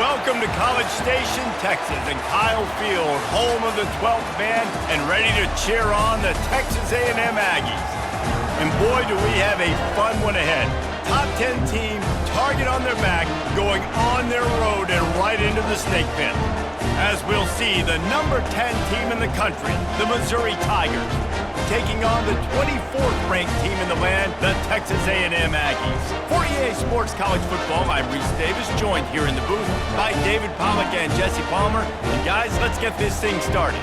Welcome to College Station, Texas, and Kyle Field, home of the 12th man, and ready to cheer on the Texas A&M Aggies. And boy, do we have a fun one ahead. Top 10 team, target on their back, going on their road and right into the snake pit. As we'll see, the number 10 team in the country, the Missouri Tigers, taking on the 24th ranked team in the land, the Texas A&M Aggies. For EA Sports College Football, I'm Reese Davis, joined here in the booth by David Pollack and Jesse Palmer. And guys, let's get this thing started.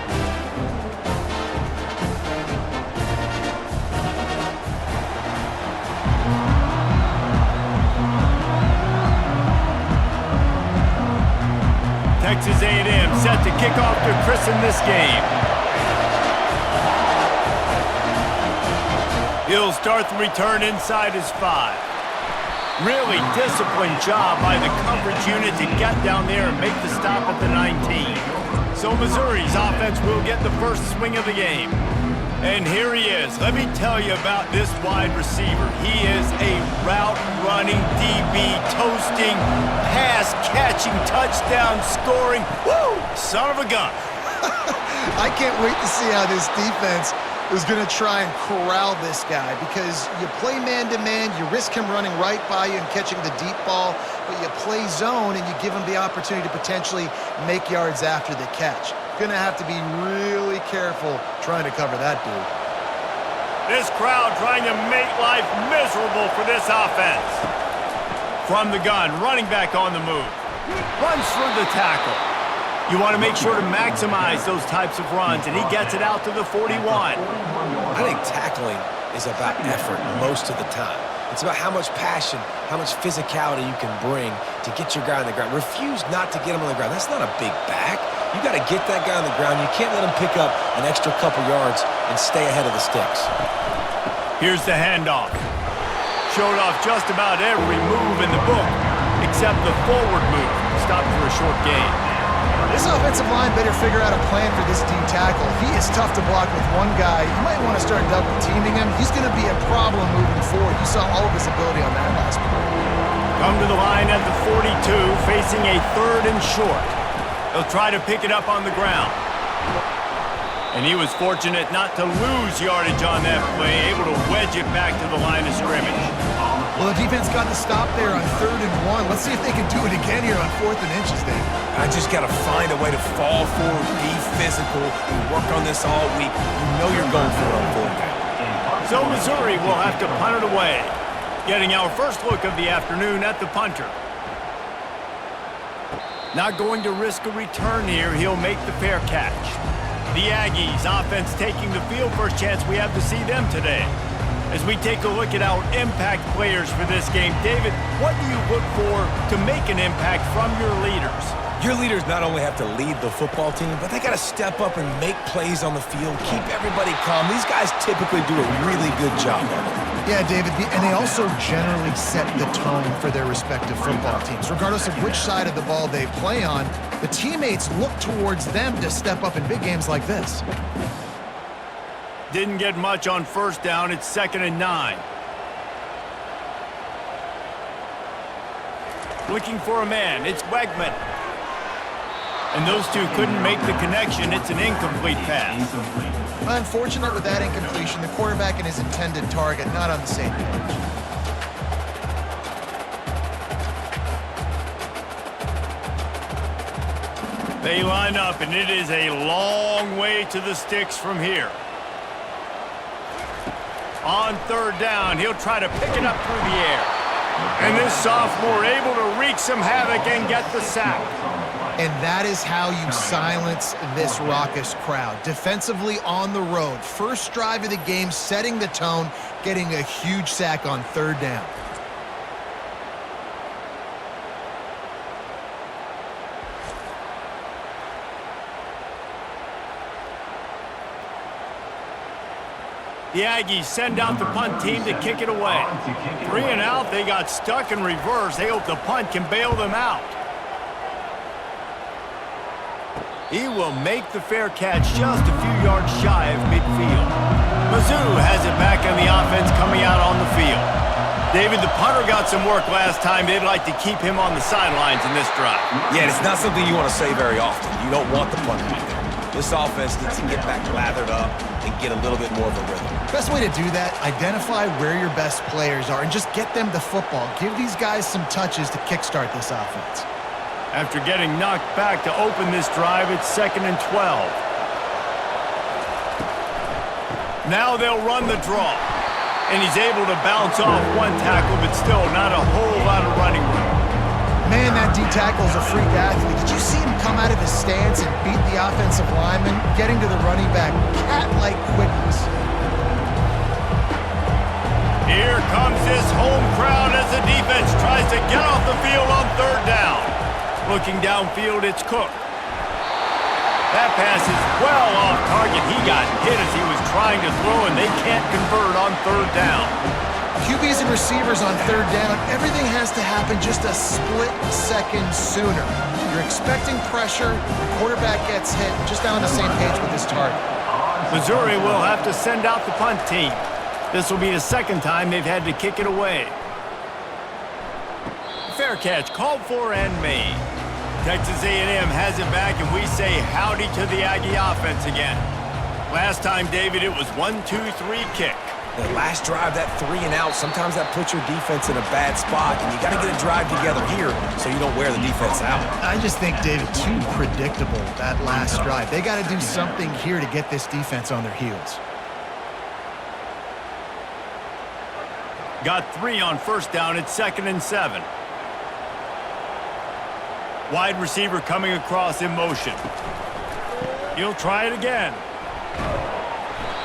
Texas A&M set to kick off to christen this game. He'll start the return inside his 5. Really disciplined job by the coverage unit to get down there and make the stop at the 19. So Missouri's offense will get the first swing of the game. And here he is. Let me tell you about this wide receiver. He is a route-running, DB, toasting, pass-catching, touchdown-scoring, woo, son of a gun. I can't wait to see how this defense is going to try and corral this guy, because you play man-to-man, you risk him running right by you and catching the deep ball, but you play zone and you give him the opportunity to potentially make yards after the catch. Going to have to be really careful trying to cover that dude. This crowd trying to make life miserable for this offense. From the gun, running back on the move. Runs through the tackle. You want to make sure to maximize those types of runs, and he gets it out to the 41. I think tackling is about effort most of the time. It's about how much passion, how much physicality you can bring to get your guy on the ground. Refuse not to get him on the ground. That's not a big back. You got to get that guy on the ground. You can't let him pick up an extra couple yards and stay ahead of the sticks. Here's the handoff. Showed off just about every move in the book, except the forward move. Stopped for a short gain. This offensive line better figure out a plan for this D tackle. He is tough to block with one guy. You might want to start double teaming him. He's going to be a problem moving forward. You saw all of his ability on that last play. Come to the line at the 42, facing a 3rd and short. He'll try to pick it up on the ground. And he was fortunate not to lose yardage on that play, able to wedge it back to the line of scrimmage. Well, the defense got the stop there on 3rd and 1. Let's see if they can do it again here on 4th and inches, Dave. I just got to find a way to fall forward, be physical. We work on this all week. You know you're going for it on 4th down. So Missouri will have to punt it away. Getting our first look of the afternoon at the punter. Not going to risk a return here. He'll make the fair catch. The Aggies offense taking the field. First chance we have to see them today. As we take a look at our impact players for this game, David, what do you look for to make an impact from your leaders? Your leaders not only have to lead the football team, but they got to step up and make plays on the field, keep everybody calm. These guys typically do a really good job of it. Yeah, David, and they also generally set the tone for their respective football teams. Regardless of which side of the ball they play on, the teammates look towards them to step up in big games like this. Didn't get much on 1st down. It's 2nd and 9. Looking for a man. It's Wegman. And those two couldn't make the connection. It's an incomplete pass. Unfortunate with that incompletion. The quarterback and his intended target not on the same page. They line up, and it is a long way to the sticks from here. On 3rd down, he'll try to pick it up through the air. And this sophomore able to wreak some havoc and get the sack. And that is how you silence this raucous crowd. Defensively on the road. First drive of the game, setting the tone, getting a huge sack on 3rd down. The Aggies send out the punt team to kick it away. 3 and out, they got stuck in reverse. They hope the punt can bail them out. He will make the fair catch just a few yards shy of midfield. Mizzou has it back on the offense coming out on the field. David, the punter got some work last time. They'd like to keep him on the sidelines in this drive. Yeah, and it's not something you want to say very often. You don't want the punter out there. This offense needs to get back lathered up and get a little bit more of a rhythm. Best way to do that, identify where your best players are and just get them the football. Give these guys some touches to kickstart this offense. After getting knocked back to open this drive, it's 2nd and 12. Now they'll run the draw. And he's able to bounce off one tackle, but still not a whole lot of running room. Man, that D-tackle is a freak athlete. Did you see him come out of his stance and beat the offensive lineman, getting to the running back, cat-like quickness? Here comes this home crowd as the defense tries to get off the field on 3rd down. Looking downfield, it's Cook. That pass is well off target. He got hit as he was trying to throw, and they can't convert on 3rd down. QBs and receivers on 3rd down, everything has to happen just a split second sooner. You're expecting pressure, the quarterback gets hit, just not on the same page with his target. Missouri will have to send out the punt team. This will be the 2nd time they've had to kick it away. Fair catch called for and made. Texas A&M has it back, and we say howdy to the Aggie offense again. Last time, David, it was 1-2-3 kick. The last drive, that 3 and out, sometimes that puts your defense in a bad spot, and you got to get a drive together here so you don't wear the defense out. I just think, David, too predictable, that last drive. They got to do something here to get this defense on their heels. Got 3 on 1st down. It's 2nd and 7. Wide receiver coming across in motion. He'll try it again.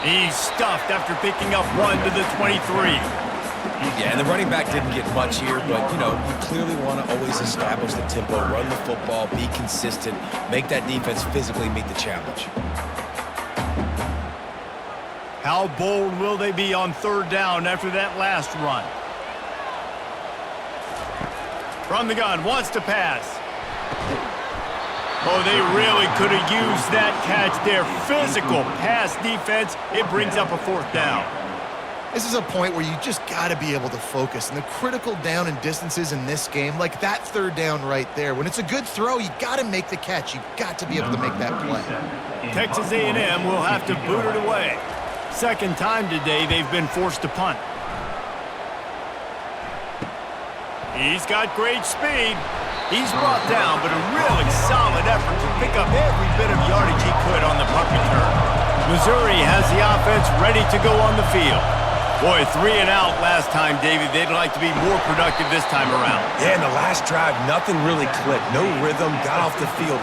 He's stuffed after picking up 1 to the 23. Yeah, and the running back didn't get much here, but, you clearly want to always establish the tempo, run the football, be consistent, make that defense physically meet the challenge. How bold will they be on 3rd down after that last run? From the gun, wants to pass. Oh, they really could have used that catch there. Physical pass defense. It brings up a 4th down. This is a point where you just got to be able to focus. And the critical down and distances in this game, like that 3rd down right there, when it's a good throw, you got to make the catch. You've got to be able to make that play. Texas A&M will have to boot it away. 2nd time today they've been forced to punt. He's got great speed. He's brought down, but a really solid effort to pick up every bit of yardage he could on the punt return. Missouri has the offense ready to go on the field. Boy, 3 and out last time, David. They'd like to be more productive this time around. Yeah, in the last drive, nothing really clicked. No rhythm, got off the field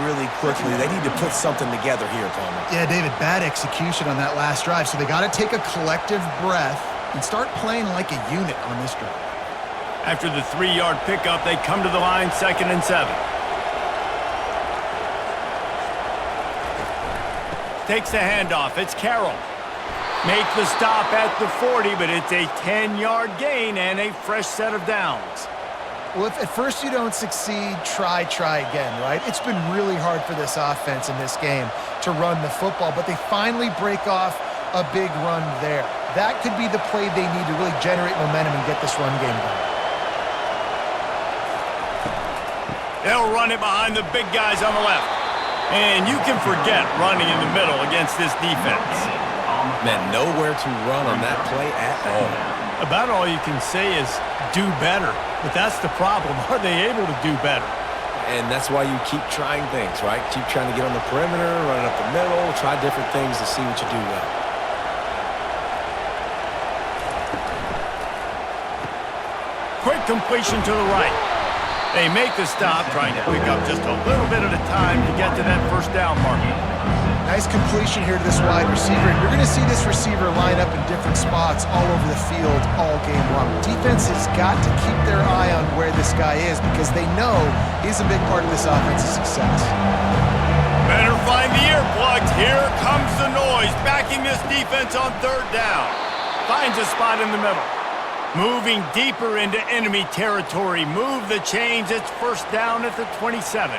really quickly. They need to put something together here, Palmer. Yeah, David, bad execution on that last drive, so they got to take a collective breath and start playing like a unit on this drive. After the 3-yard pickup, they come to the line, 2nd and 7. Takes the handoff. It's Carroll. Make the stop at the 40, but it's a 10-yard gain and a fresh set of downs. Well, if at first you don't succeed, try again, right? It's been really hard for this offense in this game to run the football, but they finally break off a big run there. That could be the play they need to really generate momentum and get this run game going. They'll run it behind the big guys on the left. And you can forget running in the middle against this defense. Man, nowhere to run on that play at all. About all you can say is do better. But that's the problem. Are they able to do better? And that's why you keep trying things, right? Keep trying to get on the perimeter, run it up the middle, try different things to see what you do well. Quick completion to the right. They make the stop, trying to pick up just a little bit at a time to get to that 1st down marker. Nice completion here to this wide receiver. And you're going to see this receiver line up in different spots all over the field all game long. Defense has got to keep their eye on where this guy is because they know he's a big part of this offense's success. Better find the earplugs. Here comes the noise, backing this defense on 3rd down. Finds a spot in the middle. Moving deeper into enemy territory. Move the chains. It's 1st down at the 27.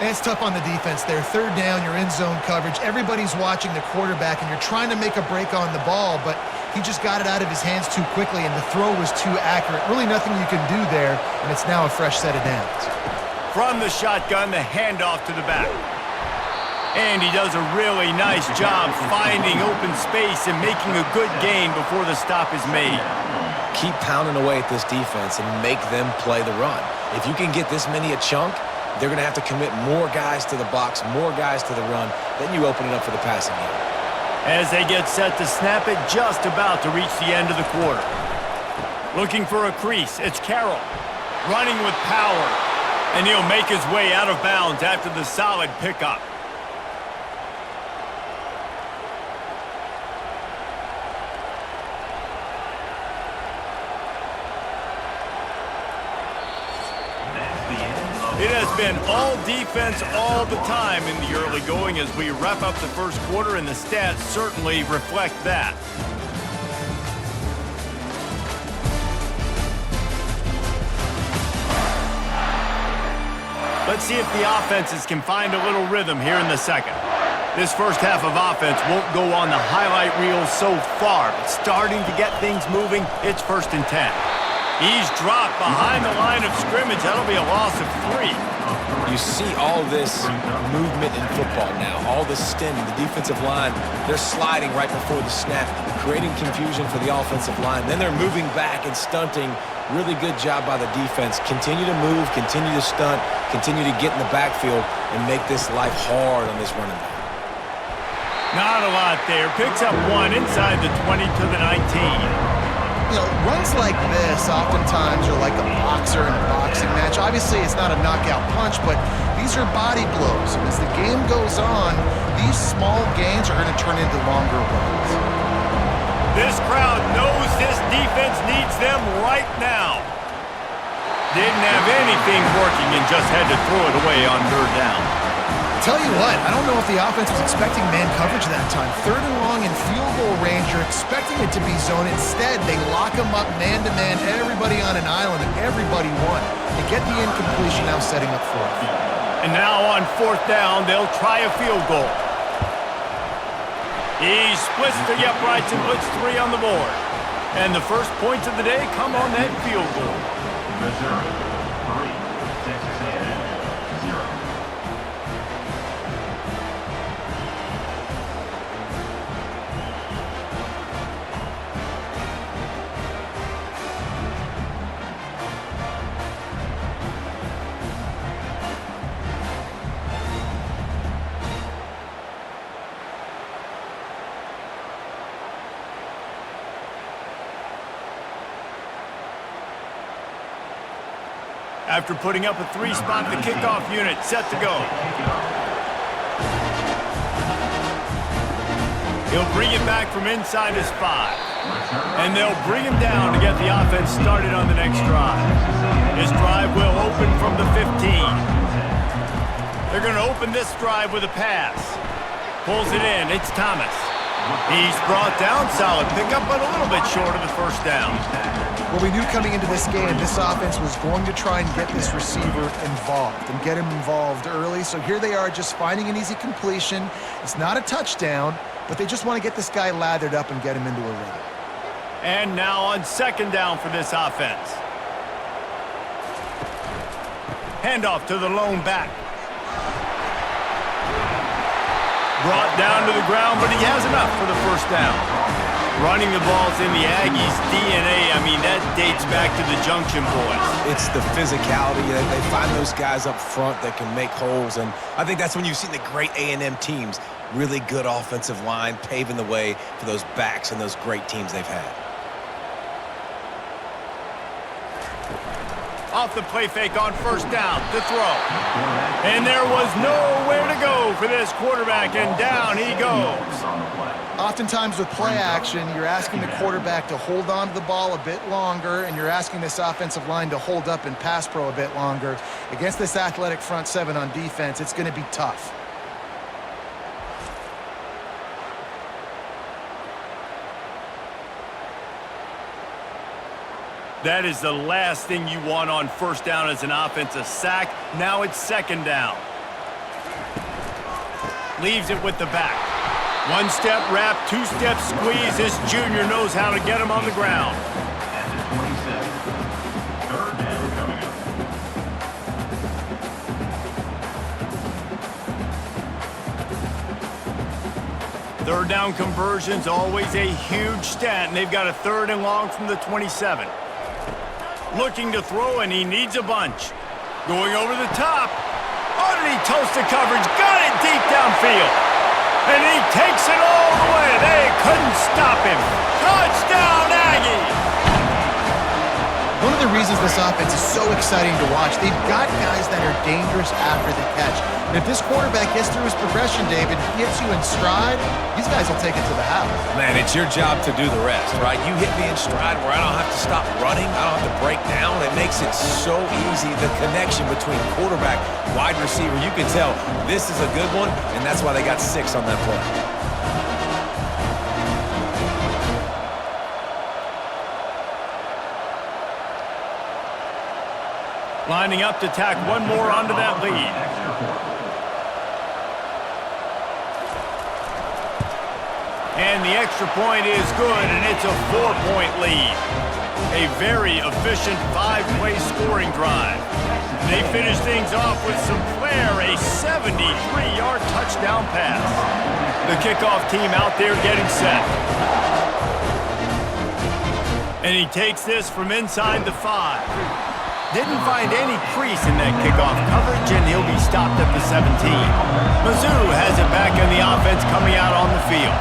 And it's tough on the defense there. 3rd down, you're in zone coverage. Everybody's watching the quarterback, and you're trying to make a break on the ball, but He just got it out of his hands too quickly, and the throw was too accurate. Really nothing you can do there, and it's now a fresh set of downs. From the shotgun, the handoff to the back. And he does a really nice job finding open space and making a good gain before the stop is made. Keep pounding away at this defense and make them play the run. If you can get this many a chunk, they're going to have to commit more guys to the box, more guys to the run. Then you open it up for the passing game. As they get set to snap it, just about to reach the end of the quarter. Looking for a crease, it's Carroll. Running with power, and he'll make his way out of bounds after the solid pickup. It has been all defense all the time in the early going as we wrap up the first quarter, and the stats certainly reflect that. Let's see if the offenses can find a little rhythm here in the second. This first half of offense won't go on the highlight reel so far, but starting to get things moving, it's 1st and 10. He's dropped behind the line of scrimmage. That'll be a loss of 3. You see all this movement in football now, all the stemming, the defensive line, they're sliding right before the snap, creating confusion for the offensive line. Then they're moving back and stunting. Really good job by the defense. Continue to move, continue to stunt, continue to get in the backfield and make this life hard on this running back. Not a lot there. Picks up 1 inside the 20 to the 19. You know, runs like this oftentimes are like a boxer in a boxing match. Obviously, it's not a knockout punch, but these are body blows. And as the game goes on, these small gains are going to turn into longer runs. This crowd knows this defense needs them right now. Didn't have anything working and just had to throw it away on 3rd down. Tell you what, I don't know if the offense was expecting man coverage that time. 3rd and long in field goal range, you're expecting it to be zone. Instead, they lock them up man-to-man, everybody on an island, and everybody won. They get the incompletion, now setting up 4th. And now on 4th down, they'll try a field goal. He splits the uprights and puts 3 on the board. And the first points of the day come on that field goal. Missouri 3, Texas A&M 0. After putting up a 3-spot, the kickoff unit set to go. He'll bring it back from inside his 5. And they'll bring him down to get the offense started on the next drive. His drive will open from the 15. They're going to open this drive with a pass. Pulls it in. It's Thomas. He's brought down. Solid pickup, but a little bit short of the 1st down. Well, we knew coming into this game, this offense was going to try and get this receiver involved and get him involved early. So here they are just finding an easy completion. It's not a touchdown, but they just want to get this guy lathered up and get him into a rhythm. And now on 2nd down for this offense. Handoff to the lone back. Brought down to the ground, but he has enough for the 1st down. Running the ball's in the Aggies' DNA. I mean, that dates back to the Junction Boys. It's the physicality. They find those guys up front that can make holes, and I think that's when you've seen the great A&M teams. Really good offensive line, paving the way for those backs and those great teams they've had. Off the play fake on 1st down, the throw. And there was nowhere to go for this quarterback, and down he goes. Oftentimes with play action, you're asking the quarterback to hold on to the ball a bit longer, and you're asking this offensive line to hold up in pass pro a bit longer. Against this athletic front 7 on defense, it's going to be tough. That is the last thing you want on 1st down as an offense, a sack. Now it's 2nd down. Leaves it with the back. One-step wrap, two-step squeeze. This junior knows how to get him on the ground. At the 27. Third down coming up. Third down conversion's always a huge stat, and they've got a 3rd and long from the 27. Looking to throw, and he needs a bunch. Going over the top. Underneath toasted coverage. Got it deep downfield. And he takes it all the way. They couldn't stop him. Touchdown, Aggies! One of the reasons this offense is so exciting to watch, they've got guys that are dangerous after the catch. And if this quarterback gets through his progression, David, gets you in stride, these guys will take it to the house. Man, it's your job to do the rest, right? You hit me in stride where I don't have to stop running. I don't have to break down. It makes it so easy. The connection between quarterback, wide receiver, you can tell this is a good one, and that's why they got 6 on that play. Lining up to tack one more onto that lead. And the extra point is good, and it's a 4-point lead. A very efficient 5-play scoring drive. They finish things off with some flair, a 73-yard touchdown pass. The kickoff team out there getting set. And he takes this from inside the 5. Didn't find any crease in that kickoff coverage, and he'll be stopped at the 17. Mizzou has it back in the offense coming out on the field.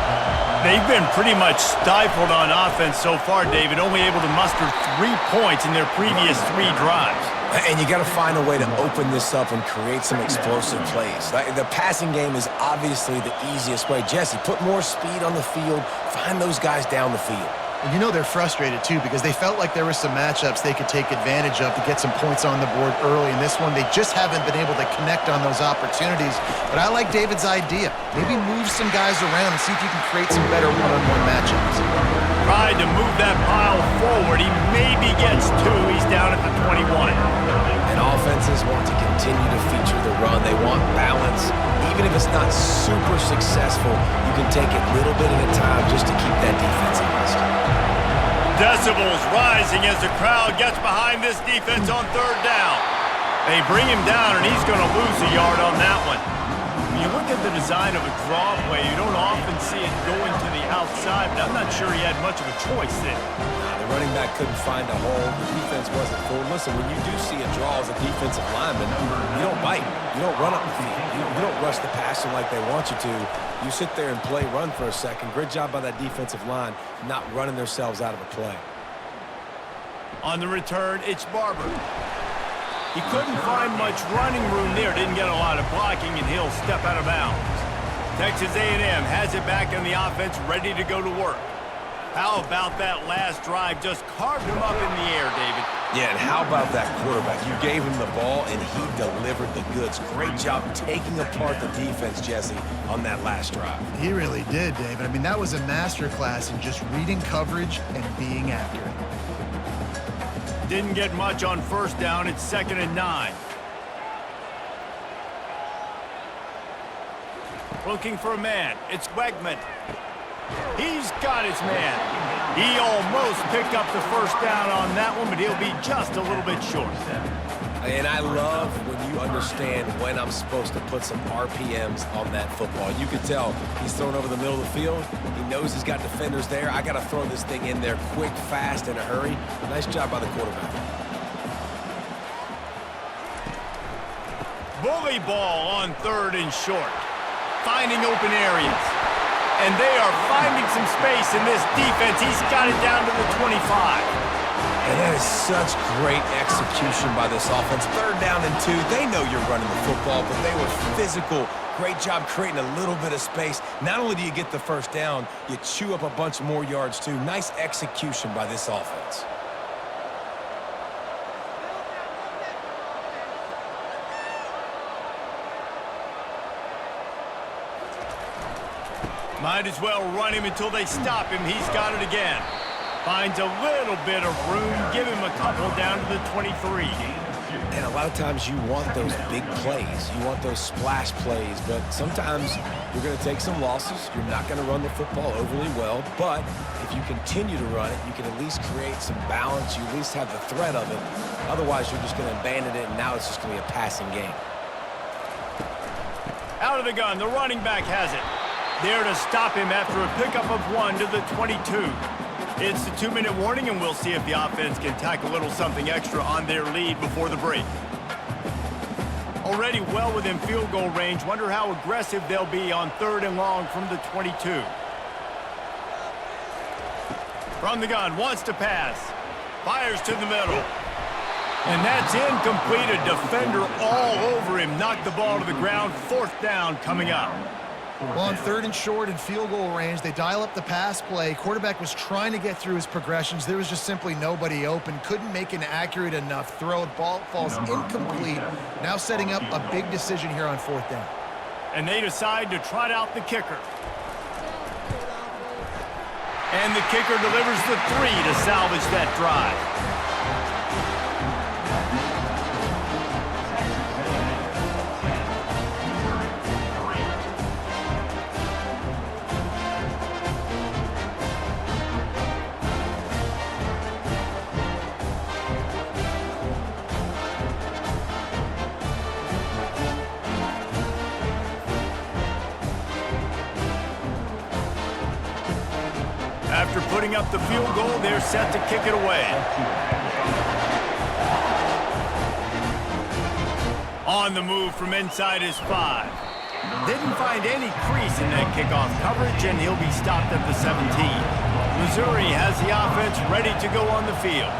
They've been pretty much stifled on offense so far, David, only able to muster 3 points in their previous 3 drives. And you got to find a way to open this up and create some explosive plays. The passing game is obviously the easiest way. Jesse, put more speed on the field, find those guys down the field. And you know they're frustrated, too, because they felt like there were some matchups they could take advantage of to get some points on the board early. In this one, they just haven't been able to connect on those opportunities. But I like David's idea. Maybe move some guys around and see if you can create some better one-on-one matchups. Tried to move that pile forward. He maybe gets 2. He's down at the 21. And offenses want to continue to feature the run. They want balance. Even if it's not super successful, you can take it little bit at a time just to keep that defense honest. Decibels rising as the crowd gets behind this defense on 3rd down. They bring him down, and he's going to lose a yard on that one. When you look at the design of a draw play, you don't often see it going to the outside, but I'm not sure he had much of a choice there. The running back couldn't find a hole. The defense wasn't full. Listen, when you do see a draw as a defensive lineman, you don't bite. You don't run up the field. You don't rush the passer like they want you to. You sit there and play run for a second. Great job by that defensive line not running themselves out of a play. On the return, it's Barber. He couldn't find much running room there. Didn't get a lot of blocking, and he'll step out of bounds. Texas A&M has it back in the offense, ready to go to work. How about that last drive? Just carved him up in the air, David. Yeah, and how about that quarterback? You gave him the ball, and he delivered the goods. Great job taking apart the defense, Jesse, on that last drive. He really did, David. I mean, that was a masterclass in just reading coverage and being accurate. Didn't get much on 1st down. It's 2nd and 9. Looking for a man. It's Wegman. He's got his man. He almost picked up the 1st down on that one, but he'll be just a little bit short. And I love when you understand when I'm supposed to put some RPMs on that football. You can tell he's thrown over the middle of the field. He knows he's got defenders there. I got to throw this thing in there quick, fast, in a hurry. Nice job by the quarterback. Bully ball on 3rd and short. Finding open areas. And they are finding some space in this defense. He's got it down to the 25. And that is such great execution by this offense. 3rd down and 2. They know you're running the football, but they were physical. Great job creating a little bit of space. Not only do you get the 1st down, you chew up a bunch more yards too. Nice execution by this offense. Might as well run him until they stop him. He's got it again. Finds a little bit of room. Give him a couple down to the 23. And a lot of times you want those big plays. You want those splash plays, but sometimes you're going to take some losses. You're not going to run the football overly well, but if you continue to run it, you can at least create some balance. You at least have the threat of it. Otherwise, you're just going to abandon it, and now it's just going to be a passing game. Out of the gun, the running back has it. There to stop him after a pickup of 1 to the 22. It's the 2-minute warning, and we'll see if the offense can tack a little something extra on their lead before the break. Already well within field goal range. Wonder how aggressive they'll be on 3rd and long from the 22. From the gun, wants to pass. Fires to the middle. And that's incomplete. A defender all over him. Knocked the ball to the ground. 4th down coming up. Well, on 3rd and short and field goal range, they dial up the pass play. Quarterback was trying to get through his progressions. There was just simply nobody open. Couldn't make an accurate enough throw. The ball falls incomplete. Now setting up a big decision here on 4th down. And they decide to trot out the kicker. And the kicker delivers the 3 to salvage that drive. After putting up the field goal, they're set to kick it away. On the move from inside his 5. Didn't find any crease in that kickoff coverage, and he'll be stopped at the 17. Missouri has the offense ready to go on the field.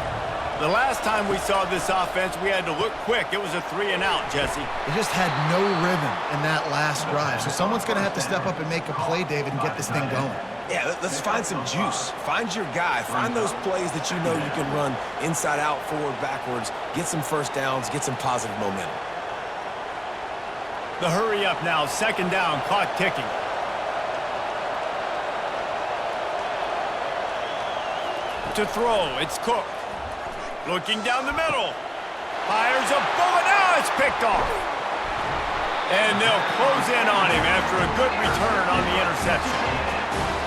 The last time we saw this offense, we had to look quick. It was a 3-and-out, Jesse. They just had no rhythm in that last drive. So someone's going to have to step up and make a play, David, and get this thing going. Yeah, let's find some juice. Find your guy. Find those plays that you know you can run inside out, forward, backwards. Get some first downs. Get some positive momentum. The hurry up now. 2nd down. Clock ticking. To throw. It's Cook. Looking down the middle. Fires a bullet. Now it's picked off. And they'll close in on him after a good return on the interception.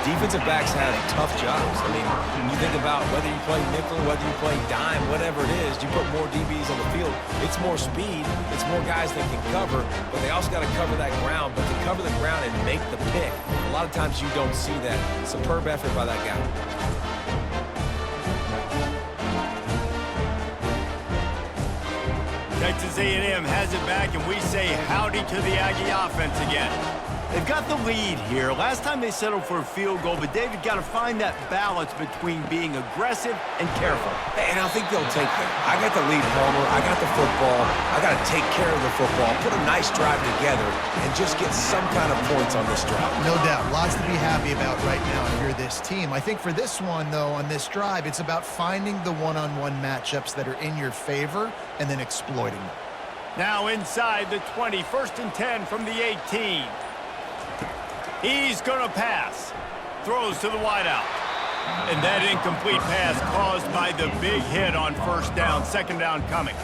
Defensive backs have tough jobs. I mean, you think about whether you play nickel, whether you play dime, whatever it is, you put more DBs on the field. It's more speed. It's more guys that can cover, but they also got to cover that ground. But to cover the ground and make the pick, a lot of times you don't see that. Superb effort by that guy. Texas A&M has it back, and we say howdy to the Aggie offense again. They've got the lead here. Last time they settled for a field goal, but David got to find that balance between being aggressive and careful. And I think they'll take that. I got the lead, Palmer. I got the football. I got to take care of the football, put a nice drive together, and just get some kind of points on this drive. No doubt. Lots to be happy about right now if you're this team. I think for this one, though, on this drive, it's about finding the one-on-one matchups that are in your favor and then exploiting them. Now inside the 20, 1st and 10 from the 18. He's going to pass. Throws to the wideout. And that incomplete pass caused by the big hit on 1st down. 2nd down coming.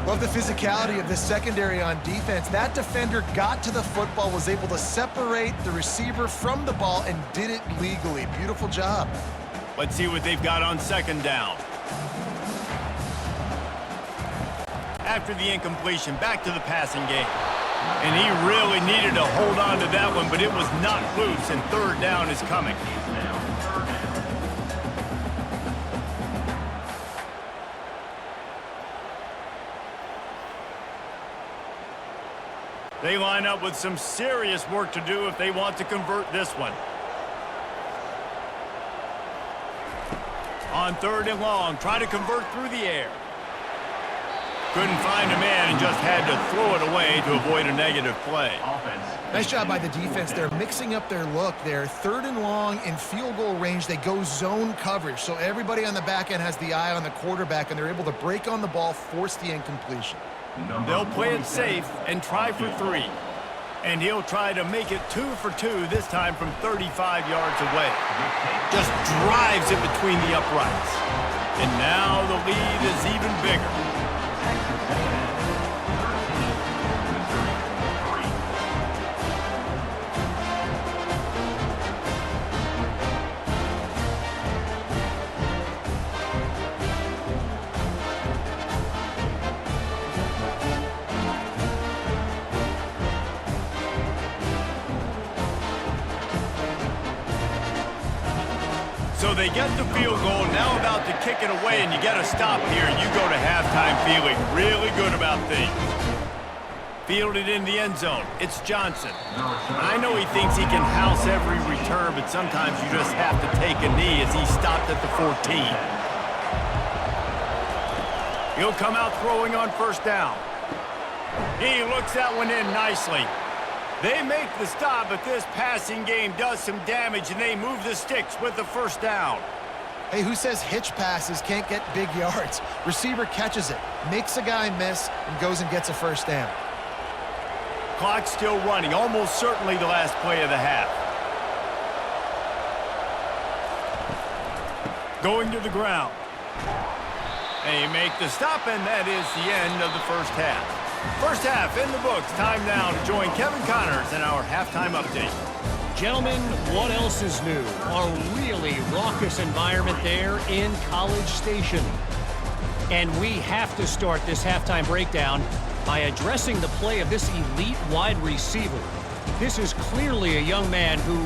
Love the physicality of the secondary on defense. That defender got to the football, was able to separate the receiver from the ball, and did it legally. Beautiful job. Let's see what they've got on 2nd down. After the incompletion, back to the passing game. And he really needed to hold on to that one, but it was not loose, and 3rd down is coming. They line up with some serious work to do if they want to convert this one. On 3rd and long, try to convert through the air. Couldn't find a man and just had to throw it away to avoid a negative play. Nice job by the defense. They're mixing up their look there. 3rd and long in field goal range. They go zone coverage. So everybody on the back end has the eye on the quarterback, and they're able to break on the ball, force the incompletion. They'll play it safe and try for 3. And he'll try to make it 2 for 2, this time from 35 yards away. Just drives it between the uprights. And now the lead is even bigger. So they get the field goal, now about to kick it away, and you get a stop here. You go to halftime feeling really good about things. Fielded in the end zone. It's Johnson. I know he thinks he can house every return, but sometimes you just have to take a knee as he stopped at the 14. He'll come out throwing on first down. He looks that one in nicely. They make the stop, but this passing game does some damage, and they move the sticks with the first down. Hey, who says hitch passes can't get big yards? Receiver catches it, makes a guy miss, and goes and gets a first down. Clock still running, almost certainly the last play of the half. Going to the ground. They make the stop, and that is the end of the first half. First half in the books. Time now to join Kevin Connors in our halftime update. Gentlemen, what else is new? A really raucous environment there in College Station. And we have to start this halftime breakdown by addressing the play of this elite wide receiver. This is clearly a young man who,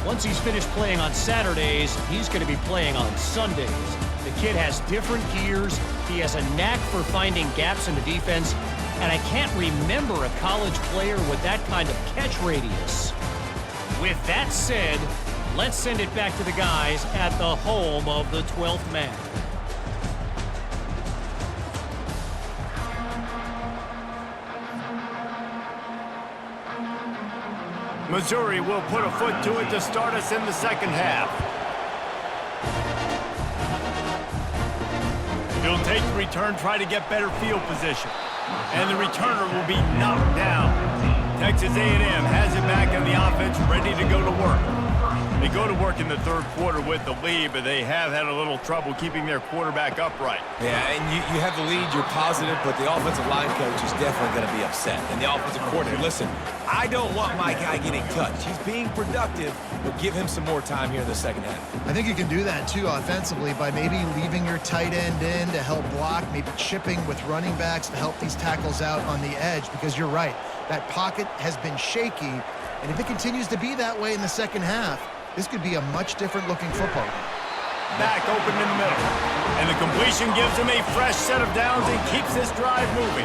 once he's finished playing on Saturdays, he's going to be playing on Sundays. The kid has different gears. He has a knack for finding gaps in the defense. And I can't remember a college player with that kind of catch radius. With that said, let's send it back to the guys at the home of the 12th man. Missouri will put a foot to it to start us in the second half. He'll take the return, try to get better field position. And the returner will be knocked down. Texas A&M has it back in the offense, ready to go to work. They go to work in the third quarter with the lead, but they have had a little trouble keeping their quarterback upright. Yeah, and you have the lead, you're positive, but the offensive line coach is definitely going to be upset. And the offensive coordinator, listen, I don't want my guy getting touched. He's being productive, but give him some more time here in the second half. I think you can do that, too, offensively, by maybe leaving your tight end in to help block, maybe chipping with running backs to help these tackles out on the edge, because you're right. That pocket has been shaky, and if it continues to be that way in the second half, this could be a much different looking football game. Back open in the middle. And the completion gives him a fresh set of downs and keeps this drive moving.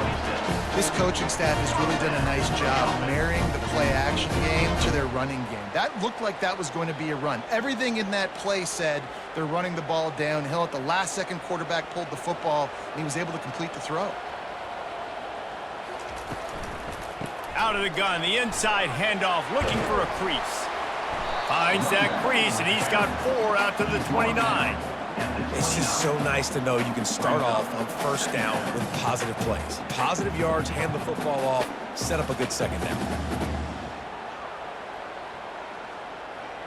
This coaching staff has really done a nice job marrying the play-action game to their running game. That looked like that was going to be a run. Everything in that play said they're running the ball downhill. At the last second, quarterback pulled the football, and he was able to complete the throw. Out of the gun, the inside handoff, looking for a crease. Finds that crease, and he's got 4 out to the 29. It's just so nice to know you can start off on first down with positive plays. Positive yards, hand the football off, set up a good second down.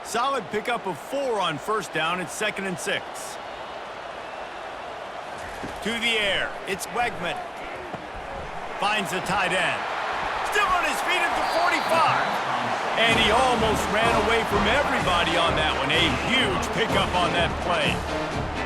Solid pickup of 4 on first down. It's 2nd and 6. To the air. It's Wegman. Finds the tight end. Still on his feet at the 45. And he almost ran away from everybody on that one. A huge pickup on that play.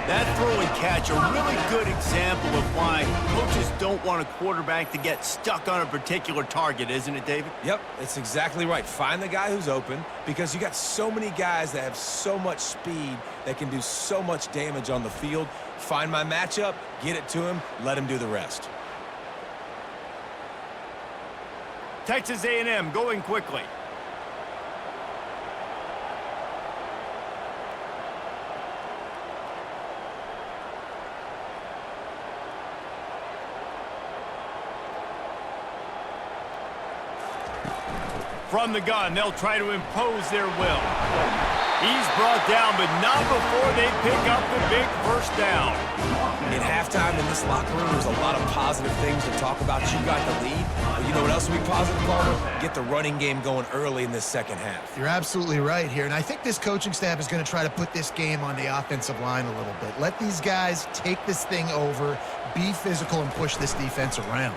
That throw and catch, a really good example of why coaches don't want a quarterback to get stuck on a particular target, isn't it, David? Yep, it's exactly right. Find the guy who's open, because you got so many guys that have so much speed that can do so much damage on the field. Find my matchup, get it to him, let him do the rest. Texas A&M going quickly. From the gun, they'll try to impose their will. He's brought down, but not before they pick up the big first down. In halftime in this locker room, there's a lot of positive things to talk about. You got the lead. But you know what else will be positive, Palmer? Get the running game going early in this second half. You're absolutely right here, and I think this coaching staff is going to try to put this game on the offensive line a little bit. Let these guys take this thing over, be physical, and push this defense around.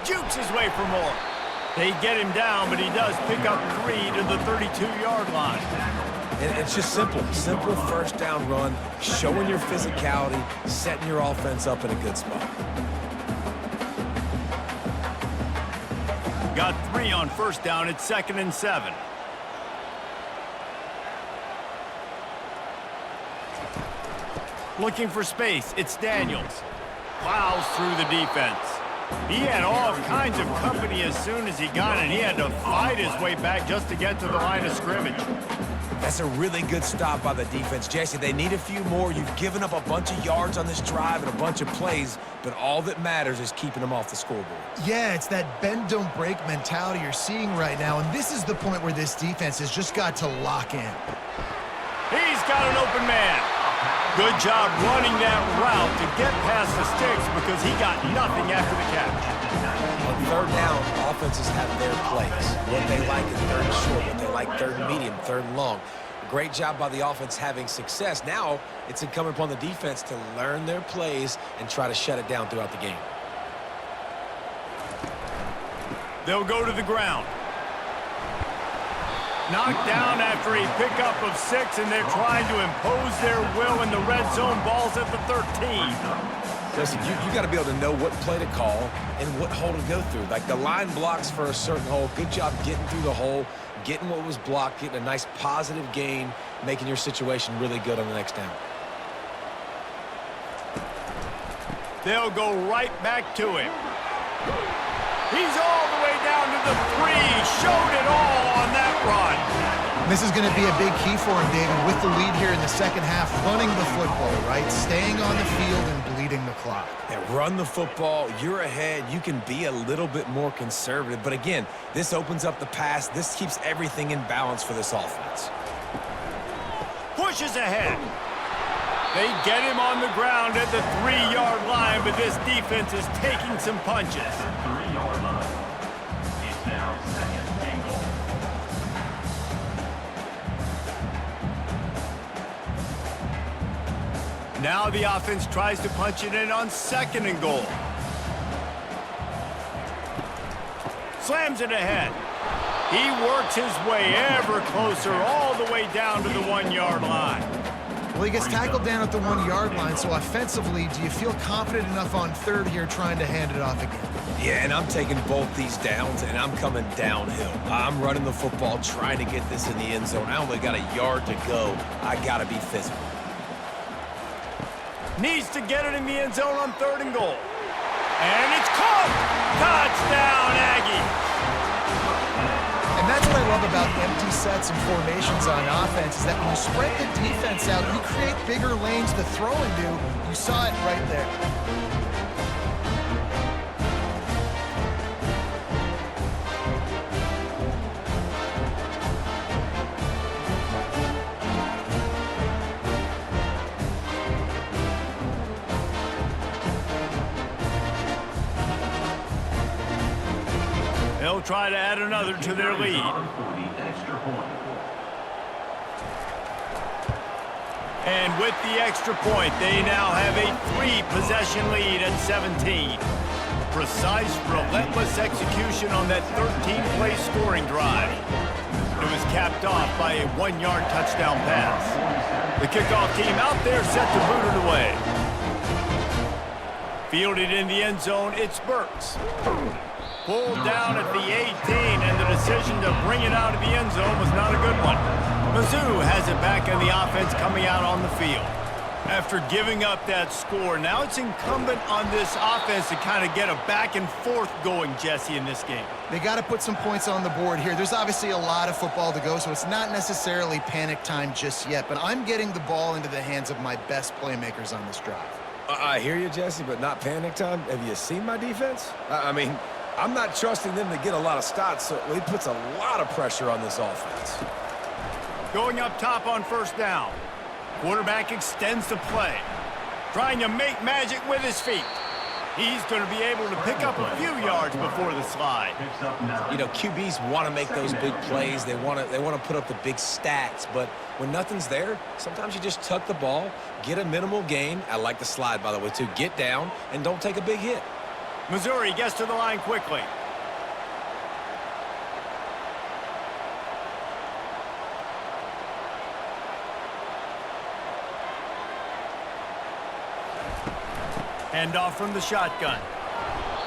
Jukes his way for more. They get him down, but he does pick up 3 to the 32-yard line. And it's just simple first down run, showing your physicality, setting your offense up in a good spot. Got 3 on first down. It's 2nd and 7. Looking for space, it's Daniels. Plows through the defense. He had all kinds of company as soon as he got it. He had to fight his way back just to get to the line of scrimmage. That's a really good stop by the defense. Jesse, they need a few more. You've given up a bunch of yards on this drive and a bunch of plays, but all that matters is keeping them off the scoreboard. Yeah, it's that bend, don't break mentality you're seeing right now, and this is the point where this defense has just got to lock in. He's got an open man. Good job running that route to get past the sticks because he got nothing after the catch. On third down, offenses have their plays. What they like is third and short, what they like third and medium, third and long. Great job by the offense having success. Now it's incumbent upon the defense to learn their plays and try to shut it down throughout the game. They'll go to the ground. Knocked down after a pickup of 6, and they're trying to impose their will in the red zone. Ball's at the 13. Listen, you got to be able to know what play to call and what hole to go through. Like the line blocks for a certain hole. Good job getting through the hole, getting what was blocked, getting a nice positive gain, making your situation really good on the next down. They'll go right back to him. He's all the way down to the 3. Showed it all on that run. This is going to be a big key for him, David, with the lead here in the second half, running the football, right? Staying on the field and bleeding the clock. Yeah, run the football. You're ahead. You can be a little bit more conservative. But again, this opens up the pass. This keeps everything in balance for this offense. Pushes ahead. They get him on the ground at the 3-yard line, but this defense is taking some punches. 3-yard line. It's now second and goal. Now the offense tries to punch it in on 2nd and goal. Slams it ahead. He works his way ever closer all the way down to the 1-yard line. Well, he gets tackled down at the 1-yard line, so offensively, do you feel confident enough on third here trying to hand it off again? Yeah, and I'm taking both these downs, and I'm coming downhill. I'm running the football, trying to get this in the end zone. I only got a yard to go. I got to be physical. Needs to get it in the end zone on 3rd and goal. And it's caught! Touchdown, Aggies! And that's what I love about empty sets and formations on offense, is that when you spread the defense out, you create bigger lanes to throw into. You saw it right there. They'll try to add another to their lead. For the extra point. And with the extra point, they now have a 3-possession lead at 17. Precise, relentless execution on that 13-play scoring drive. It was capped off by a 1-yard touchdown pass. The kickoff team out there set to boot it away. Fielded in the end zone, it's Burks. Pulled down at the 18, and the decision to bring it out of the end zone was not a good one. Mizzou has it back in the offense coming out on the field. After giving up that score, now it's incumbent on this offense to kind of get a back and forth going, Jesse, in this game. They got to put some points on the board here. There's obviously a lot of football to go, so it's not necessarily panic time just yet, but I'm getting the ball into the hands of my best playmakers on this drive. I hear you, Jesse, but not panic time. Have you seen my defense? I mean, I'm not trusting them to get a lot of stops, so it puts a lot of pressure on this offense. Going up top on 1st down. Quarterback extends the play. Trying to make magic with his feet. He's going to be able to pick up a few yards before the slide. Picks up now. You know, QBs want to make those big plays. They want to put up the big stats, but when nothing's there, sometimes you just tuck the ball, get a minimal gain. I like the slide, by the way, too. Get down and don't take a big hit. Missouri gets to the line quickly. Hand off from the shotgun.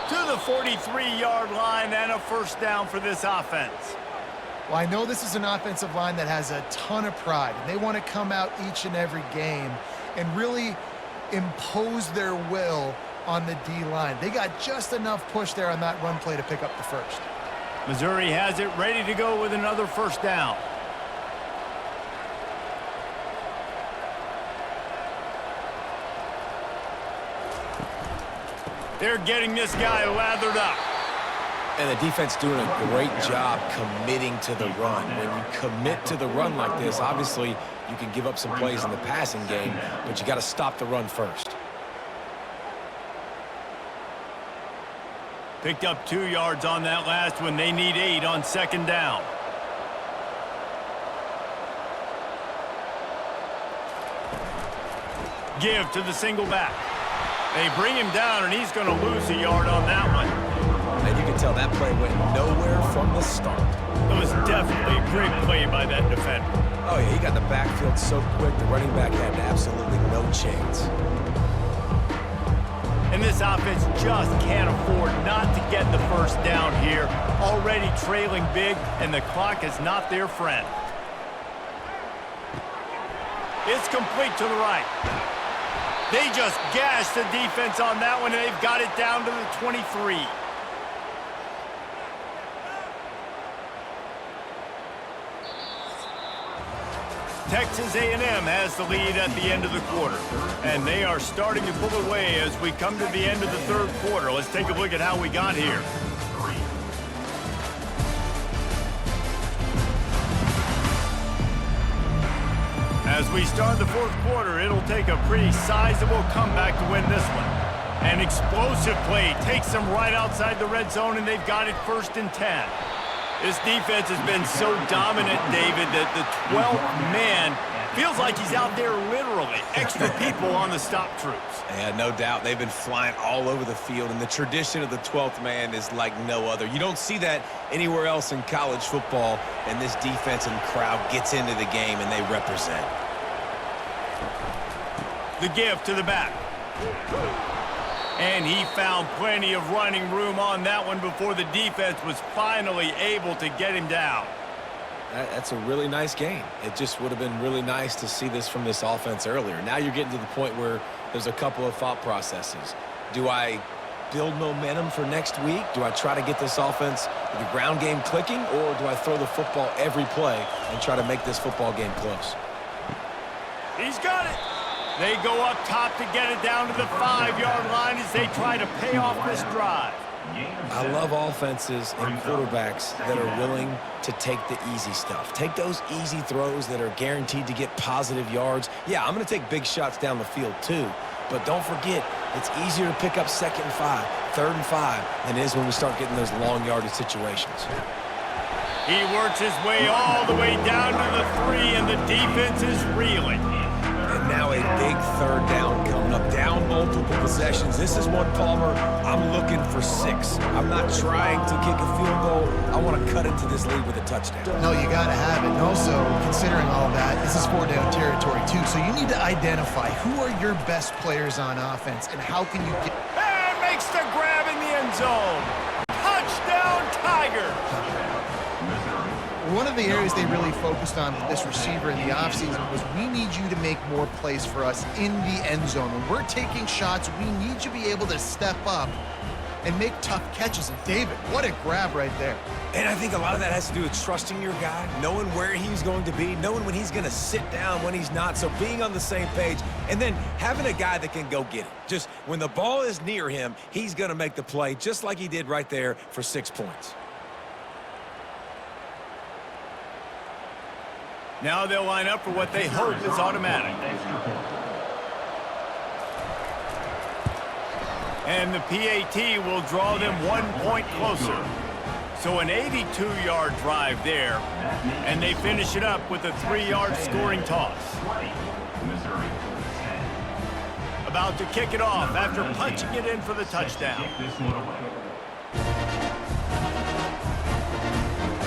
To the 43-yard line and a 1st down for this offense. Well, I know this is an offensive line that has a ton of pride, and they want to come out each and every game and really impose their will on the D-line. They got just enough push there on that run play to pick up the first. Missouri has it ready to go with another first down. They're getting this guy lathered up. And the defense doing a great job committing to the run. When you commit to the run like this, obviously you can give up some plays in the passing game, but you got to stop the run first. Picked up 2 yards on that last one. They need 8 on second down. Give to the single back. They bring him down, and he's going to lose a yard on that one. And you can tell that play went nowhere from the start. It was definitely a great play by that defender. Oh, yeah, he got the backfield so quick, the running back had absolutely no chance. And this offense just can't afford not to get the first down here. Already trailing big, and the clock is not their friend. It's complete to the right. They just gashed the defense on that one, and they've got it down to the 23. Texas A&M has the lead at the end of the quarter, and they are starting to pull away as we come to the end of the third quarter. Let's take a look at how we got here. As we start the fourth quarter, it'll take a pretty sizable comeback to win this one. An explosive play takes them right outside the red zone, and they've got it 1st and 10. This defense has been so dominant, David, that the 12th man feels like he's out there literally. Extra people on the stop troops. Yeah, no doubt. They've been flying all over the field, and the tradition of the 12th man is like no other. You don't see that anywhere else in college football, and this defense and crowd gets into the game, and they represent. The give to the back. And he found plenty of running room on that one before the defense was finally able to get him down. That's a really nice game. It just would have been really nice to see this from this offense earlier. Now you're getting to the point where there's a couple of thought processes. Do I build momentum for next week? Do I try to get this offense, the ground game clicking, or do I throw the football every play and try to make this football game close? He's got it. They go up top to get it down to the 5-yard line as they try to pay off this drive. I love offenses and quarterbacks that are willing to take the easy stuff. Take those easy throws that are guaranteed to get positive yards. Yeah, I'm going to take big shots down the field too, but don't forget, it's easier to pick up 2nd and 5, 3rd and 5 than it is when we start getting those long yardage situations. He works his way all the way down to the 3, and the defense is reeling. And now a big 3rd down coming up, down multiple possessions. This is one, Palmer, I'm looking for 6. I'm not trying to kick a field goal. I want to cut into this lead with a touchdown. No, you got to have it. And also, considering all that, this is 4-down territory too. So you need to identify who are your best players on offense and how can you get... And makes the grab in the end zone. Touchdown, Tigers. One of the areas they really focused on with this receiver in the offseason was we need you to make more plays for us in the end zone. When we're taking shots, we need you to be able to step up and make tough catches. And David, what a grab right there. And I think a lot of that has to do with trusting your guy, knowing where he's going to be, knowing when he's going to sit down, when he's not. So being on the same page, and then having a guy that can go get it. Just when the ball is near him, he's going to make the play just like he did right there for 6 points. Now they'll line up for what they hope is automatic. And the PAT will draw them 1 point closer. So an 82-yard drive there, and they finish it up with a 3-yard scoring toss. About to kick it off after punching it in for the touchdown.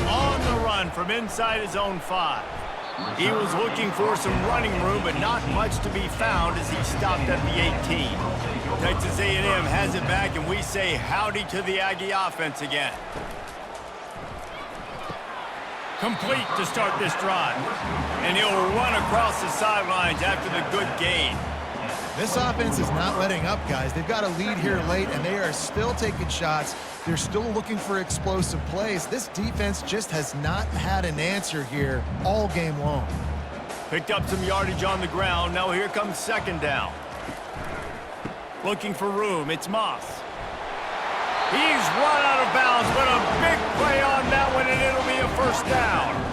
On the run from inside his own 5. He was looking for some running room, but not much to be found as he stopped at the 18. Texas A&M has it back, and we say howdy to the Aggie offense again. Complete to start this drive. And he'll run across the sidelines after the good gain. This offense is not letting up, guys. They've got a lead here late, and they are still taking shots. They're still looking for explosive plays. This defense just has not had an answer here all game long. Picked up some yardage on the ground. Now here comes second down. Looking for room. It's Moss. He's run out of bounds, but a big play on that one, and it'll be a first down.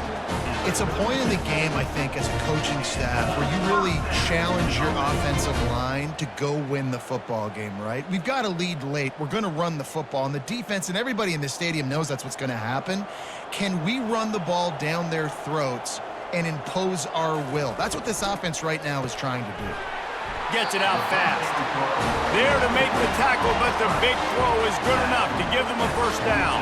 It's a point in the game, I think, as a coaching staff where you really challenge your offensive line to go win the football game, right? We've got a lead late. We're going to run the football, and the defense and everybody in the stadium knows that's what's going to happen. Can we run the ball down their throats and impose our will? That's what this offense right now is trying to do. Gets it out fast. There to make the tackle, but the big throw is good enough to give them a first down.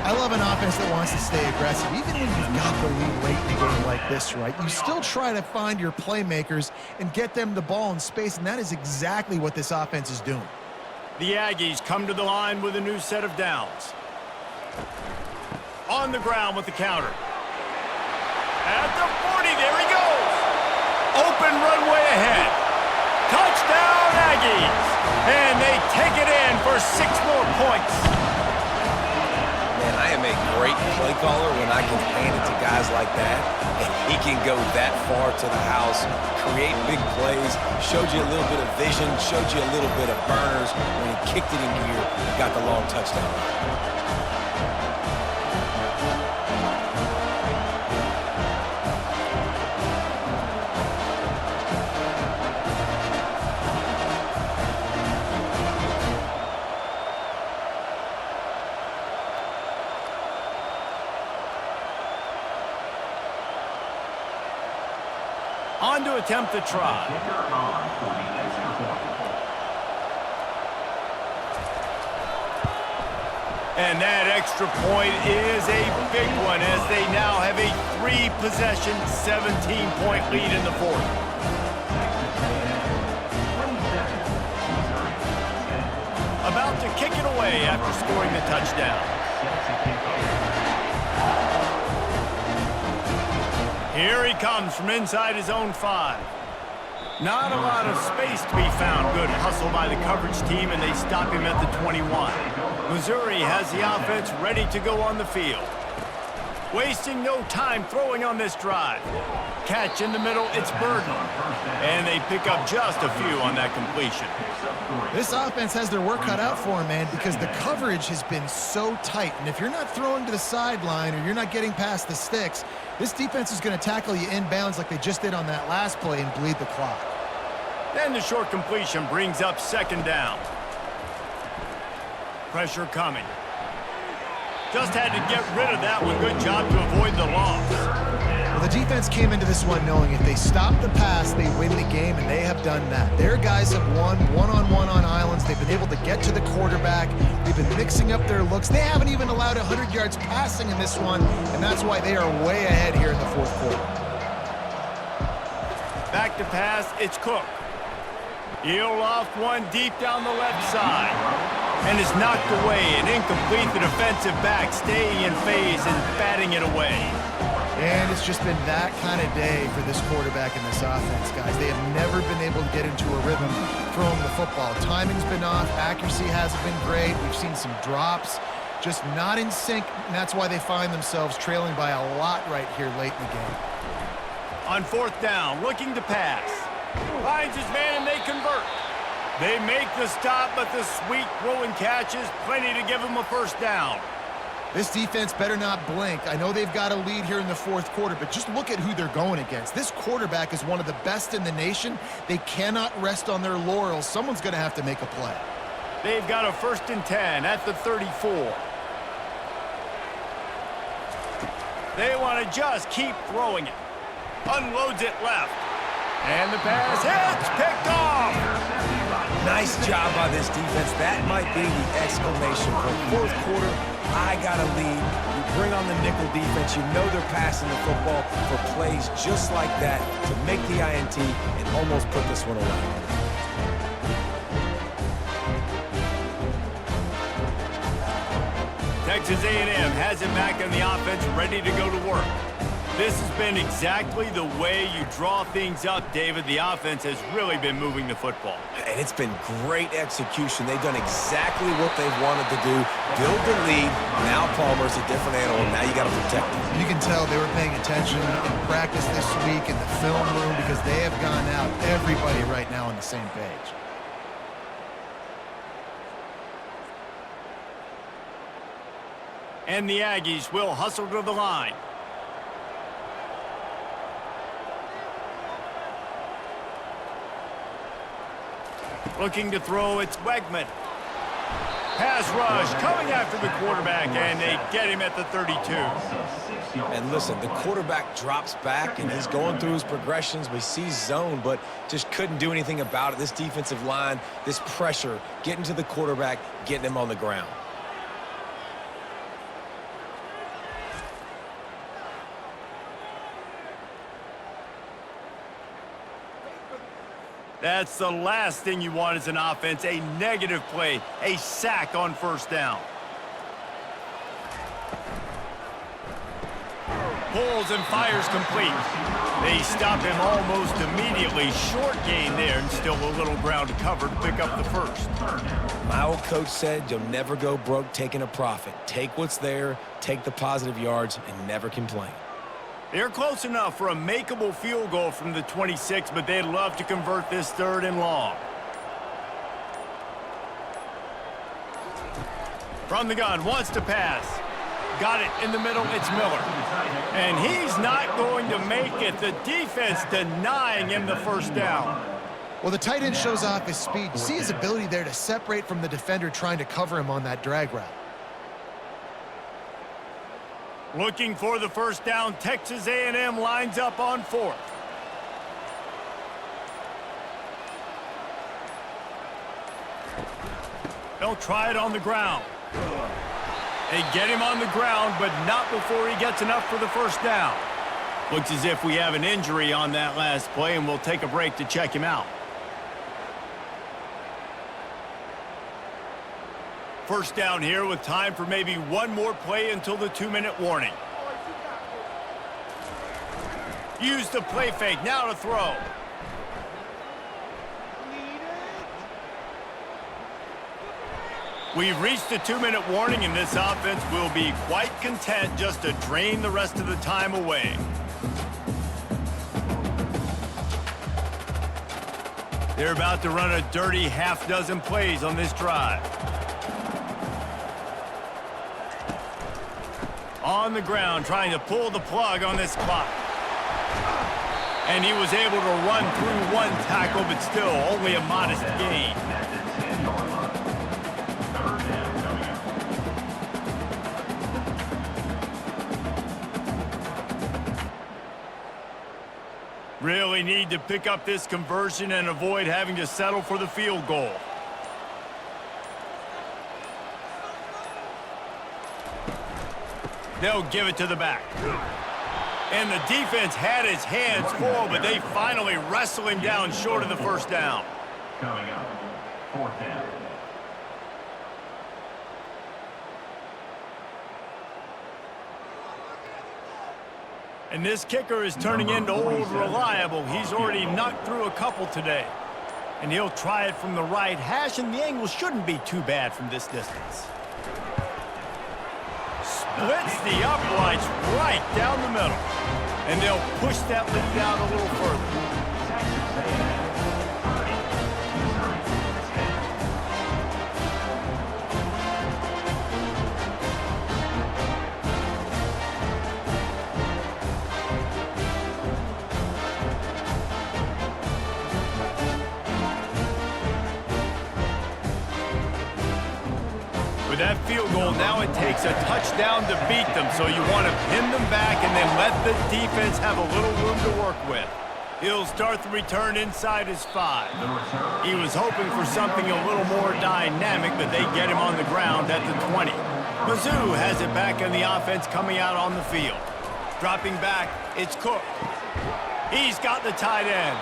I love an offense that wants to stay aggressive. Even when you've got the lead late in a game like this, right, you still try to find your playmakers and get them the ball in space, and that is exactly what this offense is doing. The Aggies come to the line with a new set of downs. On the ground with the counter. At the 40, there he goes. Open runway ahead. Touchdown, Aggies! And they take it in for 6 more points. Man, I am a great play caller when I can hand it to guys like that. And he can go that far to the house, create big plays, showed you a little bit of vision, showed you a little bit of burners. When he kicked it in gear, he got the long touchdown. On to attempt the try. And that extra point is a big one as they now have a 3-possession, 17-point lead in the fourth. About to kick it away after scoring the touchdown. Here he comes from inside his own 5. Not a lot of space to be found. Good hustle by the coverage team, and they stop him at the 21. Missouri has the offense ready to go on the field. Wasting no time throwing on this drive. Catch in the middle, it's Burden. And they pick up just a few on that completion. This offense has their work cut out for them, man, because the coverage has been so tight. And if you're not throwing to the sideline or you're not getting past the sticks, this defense is going to tackle you inbounds like they just did on that last play and bleed the clock. Then the short completion brings up second down. Pressure coming. Just had to get rid of that one. Good job to avoid the loss. Well, the defense came into this one knowing if they stop the pass, they win the game, and they have done that. Their guys have won one-on-one on islands. They've been able to get to the quarterback. They've been mixing up their looks. They haven't even allowed 100 yards passing in this one, and that's why they are way ahead here in the fourth quarter. Back to pass, it's Cook. He'll loft one deep down the left side. And is knocked away and incomplete. The defensive back staying in phase and batting it away. And it's just been that kind of day for this quarterback and this offense, guys. They have never been able to get into a rhythm throwing the football. Timing's been off. Accuracy hasn't been great. We've seen some drops. Just not in sync, and that's why they find themselves trailing by a lot right here late in the game. On fourth down, looking to pass. Finds his man and they convert. They make the stop, but the sweet throw and catch is plenty to give them a first down. This defense better not blink. I know they've got a lead here in the fourth quarter, but just look at who they're going against. This quarterback is one of the best in the nation. They cannot rest on their laurels. Someone's going to have to make a play. They've got a 1st and 10 at the 34. They want to just keep throwing it. Unloads it left. And the pass hits, picked off. Nice job by this defense. That might be the exclamation point. Fourth quarter, I got a lead. You bring on the nickel defense. You know they're passing the football for plays just like that to make the INT and almost put this one away. Texas A&M has it back on the offense, ready to go to work. This has been exactly the way you draw things up, David. The offense has really been moving the football. And it's been great execution. They've done exactly what they've wanted to do. Build the lead. Now Palmer's a different animal. Now you got to protect him. You can tell they were paying attention in practice this week in the film room because they have gone out, everybody right now on the same page. And the Aggies will hustle to the line. Looking to throw, it's Wegman. Pass rush coming after the quarterback, and they get him at the 32. And listen, the quarterback drops back, and he's going through his progressions. We see zone, but just couldn't do anything about it. This defensive line, this pressure, getting to the quarterback, getting him on the ground. That's the last thing you want as an offense, a negative play, a sack on first down. Pulls and fires complete. They stop him almost immediately. Short gain there and still a little ground to cover to pick up the first. My old coach said you'll never go broke taking a profit. Take what's there, take the positive yards, and never complain. They're close enough for a makeable field goal from the 26, but they'd love to convert this 3rd and long. From the gun, wants to pass. Got it in the middle, it's Miller. And he's not going to make it. The defense denying him the first down. Well, the tight end shows off his speed. You see his ability there to separate from the defender trying to cover him on that drag route. Looking for the first down, Texas A&M lines up on 4th. They'll try it on the ground. They get him on the ground, but not before he gets enough for the first down. Looks as if we have an injury on that last play, and we'll take a break to check him out. First down here with time for maybe one more play until the 2-minute warning. Use the play fake, now to throw. We've reached the 2-minute warning, and this offense will be quite content just to drain the rest of the time away. They're about to run a dirty half-dozen plays on this drive. On the ground, trying to pull the plug on this clock. And he was able to run through one tackle, but still only a modest gain. Really need to pick up this conversion and avoid having to settle for the field goal. They'll give it to the back. And the defense had his hands full, but they finally wrestle him down short of the first down. Coming up, 4th down. And this kicker is turning into old reliable. He's already knocked through a couple today. And he'll try it from the right hash, and the angle shouldn't be too bad from this distance. Splits the uprights right down the middle. And they'll push that lead out a little further. With that field goal, now it takes a touchdown to beat them, so you want to pin them back and then let the defense have a little room to work with. He'll start the return inside his 5. He was hoping for something a little more dynamic, but they get him on the ground at the 20. Mizzou has it back in the offense coming out on the field. Dropping back, it's Cook. He's got the tight end.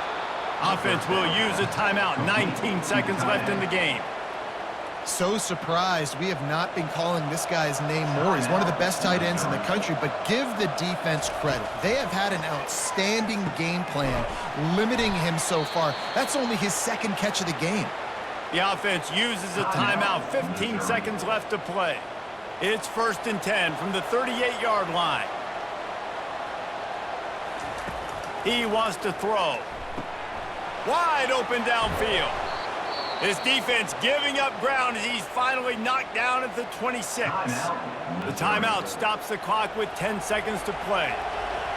Offense will use a timeout, 19 seconds left in the game. So surprised we have not been calling this guy's name more. He's one of the best tight ends in the country, but give the defense credit. They have had an outstanding game plan limiting him so far. That's only his second catch of the game. The offense uses a timeout. 15 seconds left to play. It's 1st and 10 from the 38-yard line. He wants to throw. Wide open downfield. His defense giving up ground as he's finally knocked down at the 26. The timeout stops the clock with 10 seconds to play.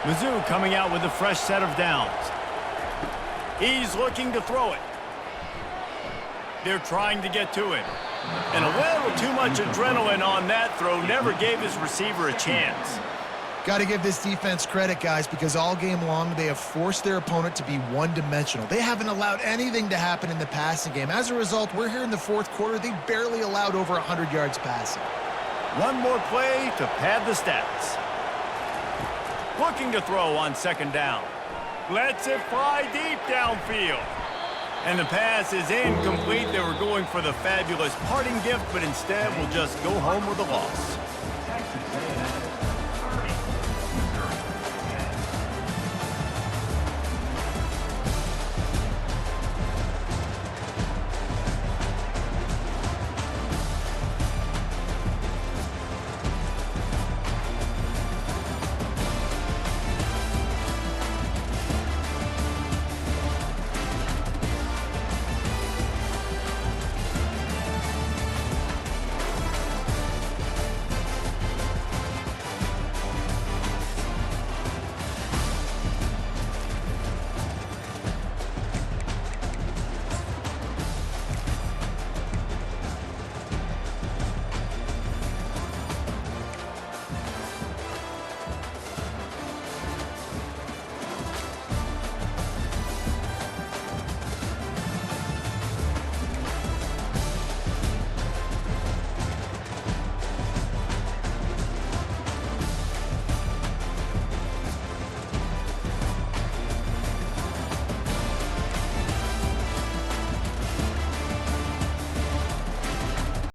Mizzou coming out with a fresh set of downs. He's looking to throw it. They're trying to get to him. And a little too much adrenaline on that throw never gave his receiver a chance. Got to give this defense credit, guys, because all game long they have forced their opponent to be one-dimensional. They haven't allowed anything to happen in the passing game. As a result, we're here in the fourth quarter. They barely allowed over 100 yards passing. One more play to pad the stats. Looking to throw on 2nd down. Lets it fly deep downfield. And the pass is incomplete. They were going for the fabulous parting gift, but instead will just go home with a loss.